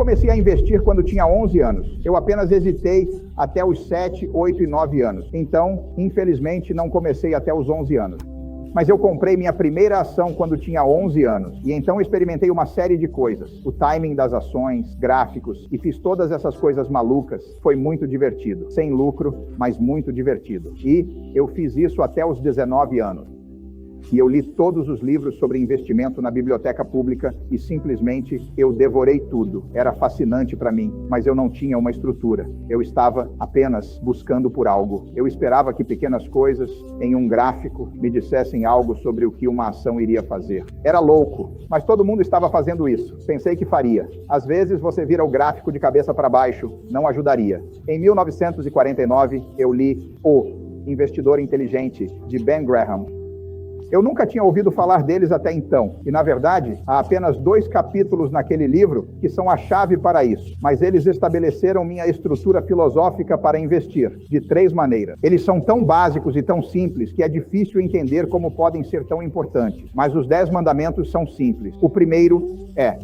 comecei a investir quando tinha 11 anos. Eu apenas hesitei até os 7, 8 e 9 anos. Então, infelizmente, não comecei até os 11 anos. Mas eu comprei minha primeira ação quando tinha 11 anos. E então experimentei uma série de coisas. O timing das ações, gráficos, e fiz todas essas coisas malucas. Foi muito divertido. Sem lucro, mas muito divertido. E eu fiz isso até os 19 anos. E eu li todos os livros sobre investimento na biblioteca pública e simplesmente eu devorei tudo. Era fascinante para mim, mas eu não tinha uma estrutura. Eu estava apenas buscando por algo. Eu esperava que pequenas coisas em um gráfico me dissessem algo sobre o que uma ação iria fazer. Era louco, mas todo mundo estava fazendo isso. Pensei que faria. Às vezes você vira o gráfico de cabeça para baixo, não ajudaria. Em 1949, eu li O Investidor Inteligente, de Ben Graham. Eu nunca tinha ouvido falar deles até então, e na verdade, há apenas 2 capítulos naquele livro que são a chave para isso, mas eles estabeleceram minha estrutura filosófica para investir, de 3 maneiras. Eles são tão básicos e tão simples que é difícil entender como podem ser tão importantes, mas os 10 mandamentos são simples. O primeiro é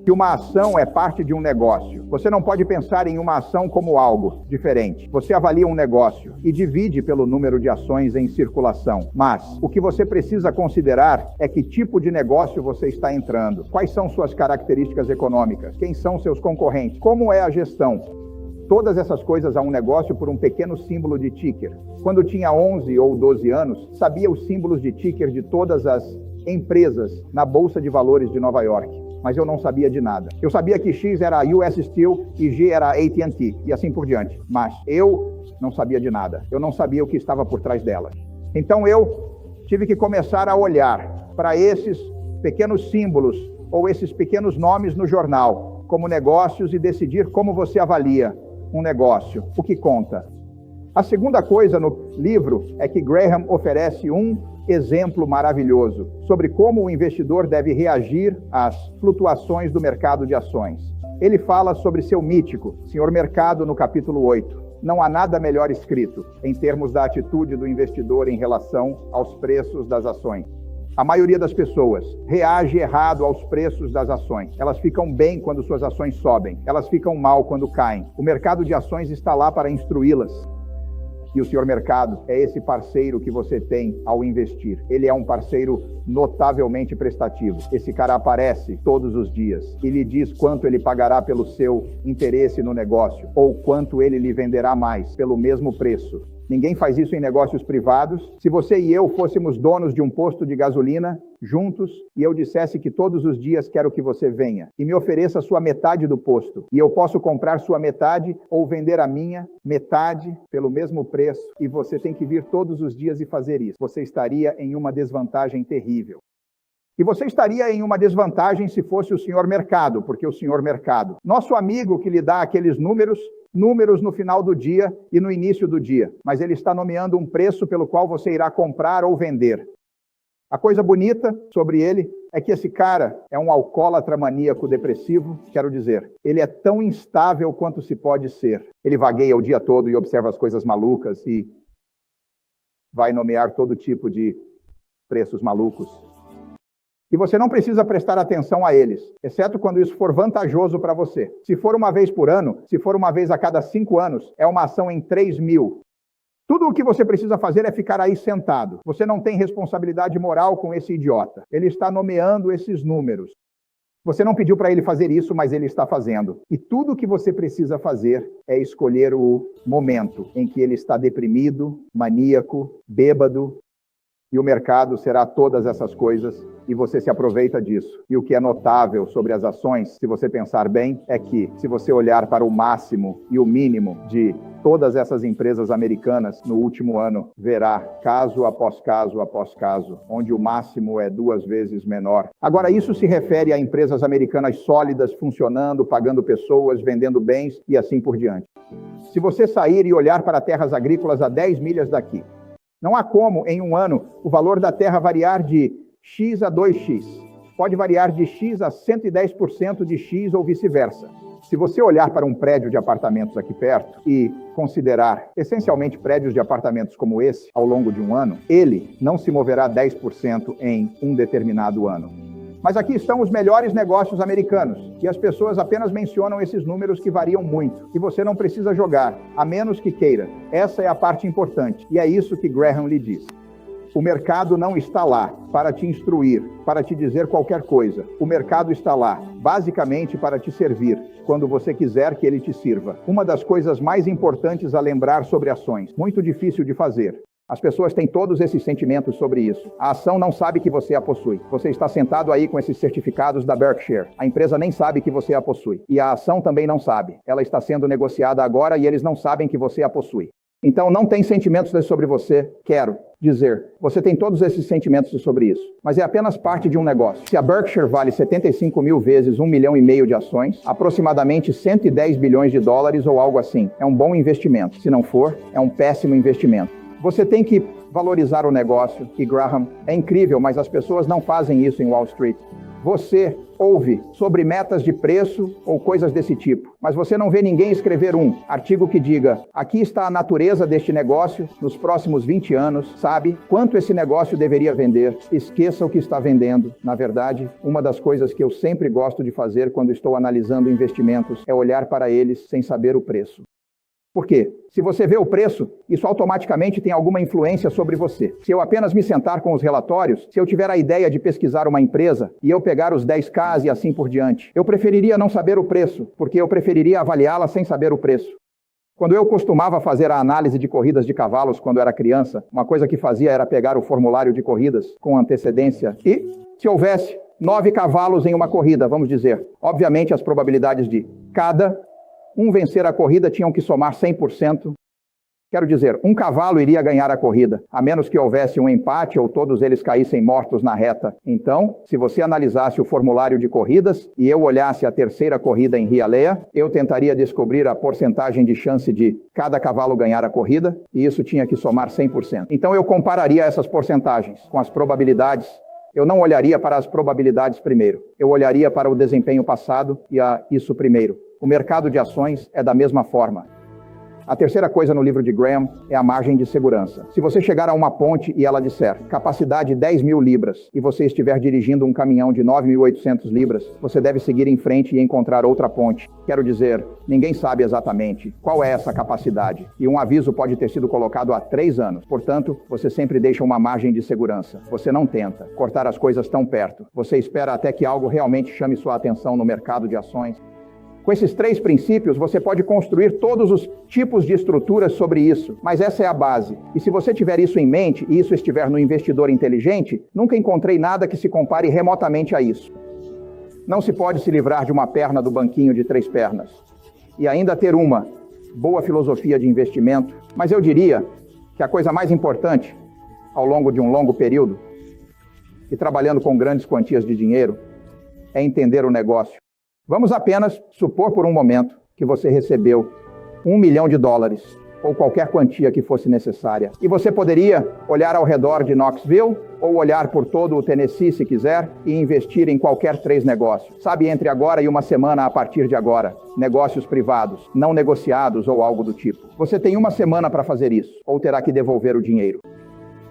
que uma ação é parte de um negócio. Você não pode pensar em uma ação como algo diferente. Você avalia um negócio e divide pelo número de ações em circulação. Mas o que você precisa considerar é que tipo de negócio você está entrando. Quais são suas características econômicas? Quem são seus concorrentes? Como é a gestão? Todas essas coisas a um negócio por um pequeno símbolo de ticker. Quando tinha 11 ou 12 anos, sabia os símbolos de ticker de todas as empresas na Bolsa de Valores de Nova York. Mas eu não sabia de nada. Eu sabia que X era US Steel e G era AT&T, e assim por diante. Mas eu não sabia de nada. Eu não sabia o que estava por trás dela. Então eu tive que começar a olhar para esses pequenos símbolos ou esses pequenos nomes no jornal como negócios e decidir como você avalia um negócio, o que conta. A segunda coisa no livro é que Graham oferece um exemplo maravilhoso sobre como o investidor deve reagir às flutuações do mercado de ações. Ele fala sobre seu mítico Senhor Mercado no capítulo 8. Não há nada melhor escrito em termos da atitude do investidor em relação aos preços das ações. A maioria das pessoas reage errado aos preços das ações. Elas ficam bem quando suas ações sobem. Elas ficam mal quando caem. O mercado de ações está lá para instruí-las. E o Senhor Mercado é esse parceiro que você tem ao investir. Ele é um parceiro notavelmente prestativo. Esse cara aparece todos os dias e lhe diz quanto ele pagará pelo seu interesse no negócio ou quanto ele lhe venderá mais pelo mesmo preço. Ninguém faz isso em negócios privados. Se você e eu fôssemos donos de um posto de gasolina juntos e eu dissesse que todos os dias quero que você venha e me ofereça sua metade do posto e eu posso comprar sua metade ou vender a minha metade pelo mesmo preço e você tem que vir todos os dias e fazer isso, você estaria em uma desvantagem terrível. E você estaria em uma desvantagem se fosse o Senhor Mercado, porque o Senhor Mercado, nosso amigo que lhe dá aqueles números no final do dia e no início do dia, mas ele está nomeando um preço pelo qual você irá comprar ou vender. A coisa bonita sobre ele é que esse cara é um alcoólatra maníaco depressivo, quero dizer, ele é tão instável quanto se pode ser. Ele vagueia o dia todo e observa as coisas malucas e vai nomear todo tipo de preços malucos. E você não precisa prestar atenção a eles, exceto quando isso for vantajoso para você. Se for uma vez por ano, se for uma vez a cada 5 anos, é uma ação em 3 mil. Tudo o que você precisa fazer é ficar aí sentado. Você não tem responsabilidade moral com esse idiota. Ele está nomeando esses números. Você não pediu para ele fazer isso, mas ele está fazendo. E tudo o que você precisa fazer é escolher o momento em que ele está deprimido, maníaco, bêbado, e o mercado será todas essas coisas e você se aproveita disso. E o que é notável sobre as ações, se você pensar bem, é que se você olhar para o máximo e o mínimo de todas essas empresas americanas no último ano, verá caso após caso após caso, onde o máximo é 2 vezes menor. Agora, isso se refere a empresas americanas sólidas, funcionando, pagando pessoas, vendendo bens e assim por diante. Se você sair e olhar para terras agrícolas a 10 milhas daqui, não há como, em um ano, o valor da terra variar de X a 2X. Pode variar de X a 110% de X ou vice-versa. Se você olhar para um prédio de apartamentos aqui perto e considerar essencialmente prédios de apartamentos como esse ao longo de um ano, ele não se moverá 10% em um determinado ano. Mas aqui estão os melhores negócios americanos, e as pessoas apenas mencionam esses números que variam muito, e você não precisa jogar, a menos que queira. Essa é a parte importante, e é isso que Graham lhe diz. O mercado não está lá para te instruir, para te dizer qualquer coisa. O mercado está lá, basicamente, para te servir, quando você quiser que ele te sirva. Uma das coisas mais importantes a lembrar sobre ações, muito difícil de fazer. As pessoas têm todos esses sentimentos sobre isso. A ação não sabe que você a possui. Você está sentado aí com esses certificados da Berkshire. A empresa nem sabe que você a possui. E a ação também não sabe. Ela está sendo negociada agora e eles não sabem que você a possui. Então não tem sentimentos sobre você, quero dizer. Você tem todos esses sentimentos sobre isso. Mas é apenas parte de um negócio. Se a Berkshire vale 75 mil vezes 1,5 milhão de ações, aproximadamente 110 bilhões de dólares ou algo assim, é um bom investimento. Se não for, é um péssimo investimento. Você tem que valorizar o negócio, e Graham, é incrível, mas as pessoas não fazem isso em Wall Street. Você ouve sobre metas de preço ou coisas desse tipo, mas você não vê ninguém escrever um artigo que diga: aqui está a natureza deste negócio nos próximos 20 anos, sabe quanto esse negócio deveria vender, esqueça o que está vendendo. Na verdade, uma das coisas que eu sempre gosto de fazer quando estou analisando investimentos é olhar para eles sem saber o preço. Por quê? Se você vê o preço, isso automaticamente tem alguma influência sobre você. Se eu apenas me sentar com os relatórios, se eu tiver a ideia de pesquisar uma empresa e eu pegar os 10Ks e assim por diante, eu preferiria não saber o preço, porque eu preferiria avaliá-la sem saber o preço. Quando eu costumava fazer a análise de corridas de cavalos quando era criança, uma coisa que fazia era pegar o formulário de corridas com antecedência e, se houvesse 9 cavalos em uma corrida, vamos dizer, obviamente as probabilidades de cada um vencer a corrida tinham que somar 100%. Quero dizer, um cavalo iria ganhar a corrida, a menos que houvesse um empate ou todos eles caíssem mortos na reta. Então, se você analisasse o formulário de corridas e eu olhasse a terceira corrida em Hialeah, eu tentaria descobrir a porcentagem de chance de cada cavalo ganhar a corrida, e isso tinha que somar 100%. Então eu compararia essas porcentagens com as probabilidades. Eu não olharia para as probabilidades primeiro, eu olharia para o desempenho passado e a isso primeiro. O mercado de ações é da mesma forma. A terceira coisa no livro de Graham é a margem de segurança. Se você chegar a uma ponte e ela disser capacidade 10 mil libras e você estiver dirigindo um caminhão de 9.800 libras, você deve seguir em frente e encontrar outra ponte. Quero dizer, ninguém sabe exatamente qual é essa capacidade e um aviso pode ter sido colocado há 3 anos. Portanto, você sempre deixa uma margem de segurança. Você não tenta cortar as coisas tão perto. Você espera até que algo realmente chame sua atenção no mercado de ações. Com esses 3 princípios, você pode construir todos os tipos de estruturas sobre isso, mas essa é a base. E se você tiver isso em mente, e isso estiver no investidor inteligente, nunca encontrei nada que se compare remotamente a isso. Não se pode se livrar de uma perna do banquinho de 3 pernas. E ainda ter uma boa filosofia de investimento, mas eu diria que a coisa mais importante, ao longo de um longo período, e trabalhando com grandes quantias de dinheiro, é entender o negócio. Vamos apenas supor por um momento que você recebeu $1 milhão ou qualquer quantia que fosse necessária. E você poderia olhar ao redor de Knoxville ou olhar por todo o Tennessee, se quiser, e investir em qualquer 3 negócios. Sabe, entre agora e uma semana a partir de agora. Negócios privados, não negociados ou algo do tipo. Você tem uma semana para fazer isso, ou terá que devolver o dinheiro.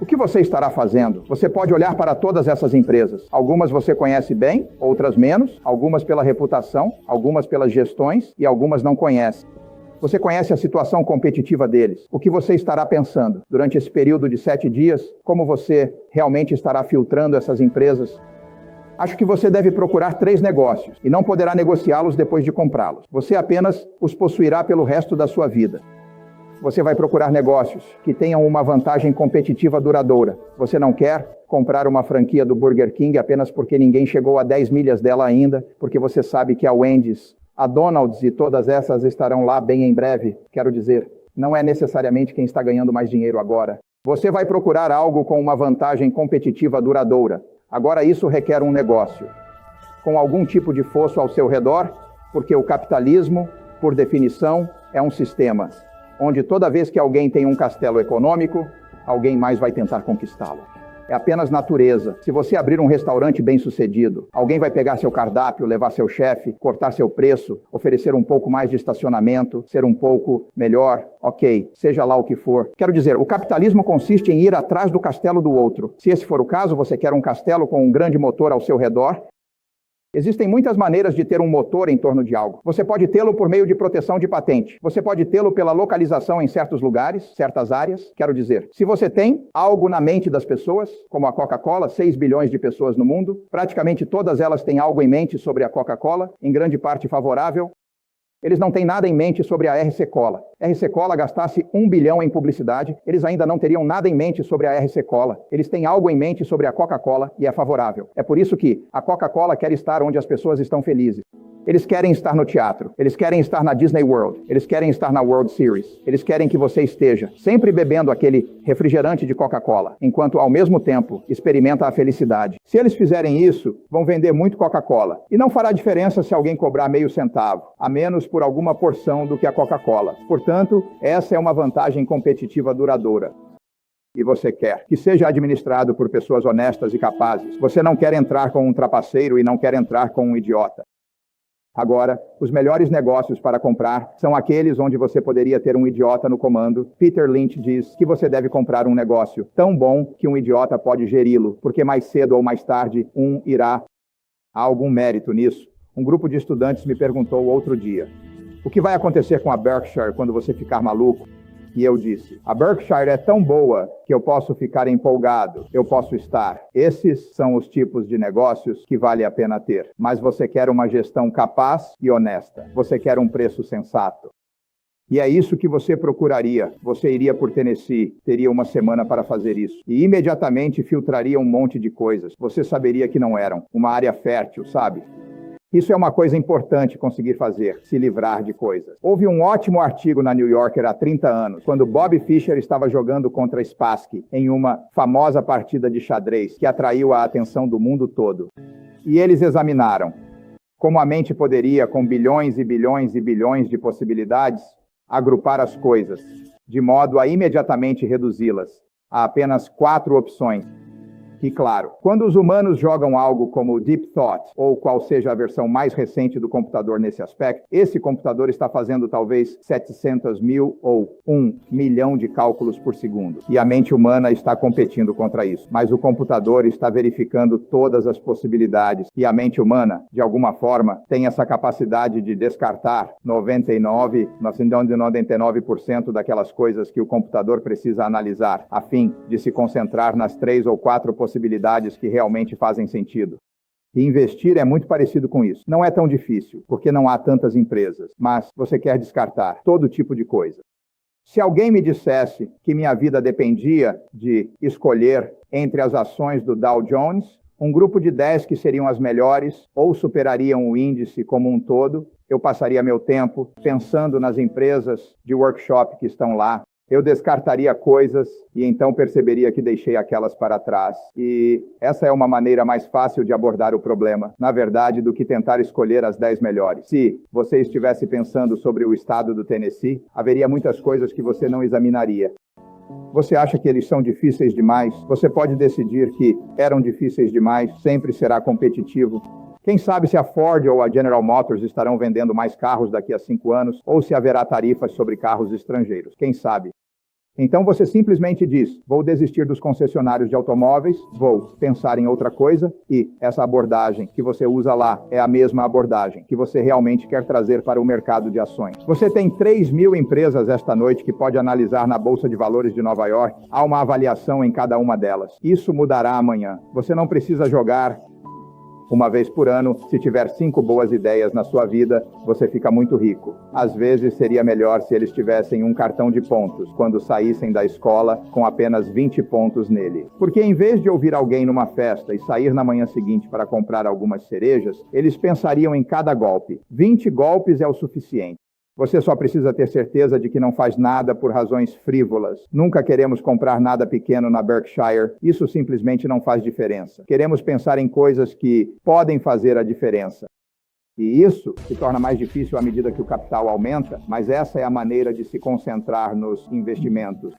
O que você estará fazendo? Você pode olhar para todas essas empresas. Algumas você conhece bem, outras menos, algumas pela reputação, algumas pelas gestões e algumas não conhece. Você conhece a situação competitiva deles. O que você estará pensando durante esse período de 7 dias? Como você realmente estará filtrando essas empresas? Acho que você deve procurar 3 negócios e não poderá negociá-los depois de comprá-los. Você apenas os possuirá pelo resto da sua vida. Você vai procurar negócios que tenham uma vantagem competitiva duradoura. Você não quer comprar uma franquia do Burger King apenas porque ninguém chegou a 10 milhas dela ainda, porque você sabe que a Wendy's, a Donald's e todas essas estarão lá bem em breve. Quero dizer, não é necessariamente quem está ganhando mais dinheiro agora. Você vai procurar algo com uma vantagem competitiva duradoura. Agora isso requer um negócio, com algum tipo de fosso ao seu redor, porque o capitalismo, por definição, é um sistema onde toda vez que alguém tem um castelo econômico, alguém mais vai tentar conquistá-lo. É apenas natureza. Se você abrir um restaurante bem-sucedido, alguém vai pegar seu cardápio, levar seu chefe, cortar seu preço, oferecer um pouco mais de estacionamento, ser um pouco melhor, ok, seja lá o que for. Quero dizer, o capitalismo consiste em ir atrás do castelo do outro. Se esse for o caso, você quer um castelo com um grande motor ao seu redor, Existem muitas maneiras de ter um motor em torno de algo. Você pode tê-lo por meio de proteção de patente. Você pode tê-lo pela localização em certos lugares, certas áreas. Quero dizer, se você tem algo na mente das pessoas, como a Coca-Cola, 6 bilhões de pessoas no mundo, praticamente todas elas têm algo em mente sobre a Coca-Cola, em grande parte favorável. Eles não têm nada em mente sobre a RC Cola. RC Cola gastasse 1 bilhão em publicidade, eles ainda não teriam nada em mente sobre a RC Cola. Eles têm algo em mente sobre a Coca-Cola e é favorável. É por isso que a Coca-Cola quer estar onde as pessoas estão felizes. Eles querem estar no teatro, eles querem estar na Disney World, eles querem estar na World Series, eles querem que você esteja sempre bebendo aquele refrigerante de Coca-Cola, enquanto ao mesmo tempo experimenta a felicidade. Se eles fizerem isso, vão vender muito Coca-Cola. E não fará diferença se alguém cobrar meio centavo, a menos por alguma porção do que a Coca-Cola. Portanto, essa é uma vantagem competitiva duradoura. E você quer que seja administrado por pessoas honestas e capazes. Você não quer entrar com um trapaceiro e não quer entrar com um idiota. Agora, os melhores negócios para comprar são aqueles onde você poderia ter um idiota no comando. Peter Lynch diz que você deve comprar um negócio tão bom que um idiota pode geri-lo, porque mais cedo ou mais tarde irá. Há algum mérito nisso? Um grupo de estudantes me perguntou outro dia: o que vai acontecer com a Berkshire quando você ficar maluco? E eu disse: a Berkshire é tão boa que eu posso ficar empolgado, eu posso estar. Esses são os tipos de negócios que vale a pena ter. Mas você quer uma gestão capaz e honesta. Você quer um preço sensato. E é isso que você procuraria. Você iria por Tennessee, teria uma semana para fazer isso. E imediatamente filtraria um monte de coisas. Você saberia que não eram. Uma área fértil, sabe? Isso é uma coisa importante conseguir fazer, se livrar de coisas. Houve um ótimo artigo na New Yorker há 30 anos, quando Bob Fischer estava jogando contra Spassky em uma famosa partida de xadrez que atraiu a atenção do mundo todo. E eles examinaram como a mente poderia, com bilhões e bilhões e bilhões de possibilidades, agrupar as coisas, de modo a imediatamente reduzi-las a apenas 4 opções. E claro, quando os humanos jogam algo como Deep Thought, ou qual seja a versão mais recente do computador nesse aspecto, esse computador está fazendo talvez 700 mil ou 1 milhão de cálculos por segundo. E a mente humana está competindo contra isso. Mas o computador está verificando todas as possibilidades. E a mente humana, de alguma forma, tem essa capacidade de descartar 99% daquelas coisas que o computador precisa analisar, a fim de se concentrar nas 3 ou 4 possibilidades que realmente fazem sentido. E investir é muito parecido com isso. Não é tão difícil, porque não há tantas empresas, mas você quer descartar todo tipo de coisa. Se alguém me dissesse que minha vida dependia de escolher entre as ações do Dow Jones, um grupo de 10 que seriam as melhores ou superariam o índice como um todo, eu passaria meu tempo pensando nas empresas de workshop que estão lá. Eu descartaria coisas e então perceberia que deixei aquelas para trás. E essa é uma maneira mais fácil de abordar o problema, na verdade, do que tentar escolher as 10 melhores. Se você estivesse pensando sobre o estado do Tennessee, haveria muitas coisas que você não examinaria. Você acha que eles são difíceis demais? Você pode decidir que eram difíceis demais, sempre será competitivo. Quem sabe se a Ford ou a General Motors estarão vendendo mais carros daqui a 5 anos, ou se haverá tarifas sobre carros estrangeiros. Quem sabe? Então você simplesmente diz: vou desistir dos concessionários de automóveis, vou pensar em outra coisa, e essa abordagem que você usa lá é a mesma abordagem que você realmente quer trazer para o mercado de ações. Você tem 3.000 empresas esta noite que pode analisar na Bolsa de Valores de Nova York. Há uma avaliação em cada uma delas. Isso mudará amanhã. Você não precisa jogar uma vez por ano. Se tiver 5 boas ideias na sua vida, você fica muito rico. Às vezes seria melhor se eles tivessem um cartão de pontos quando saíssem da escola com apenas 20 pontos nele. Porque em vez de ouvir alguém numa festa e sair na manhã seguinte para comprar algumas cerejas, eles pensariam em cada golpe. 20 golpes é o suficiente. Você só precisa ter certeza de que não faz nada por razões frívolas. Nunca queremos comprar nada pequeno na Berkshire. Isso simplesmente não faz diferença. Queremos pensar em coisas que podem fazer a diferença. E isso se torna mais difícil à medida que o capital aumenta, mas essa é a maneira de se concentrar nos investimentos.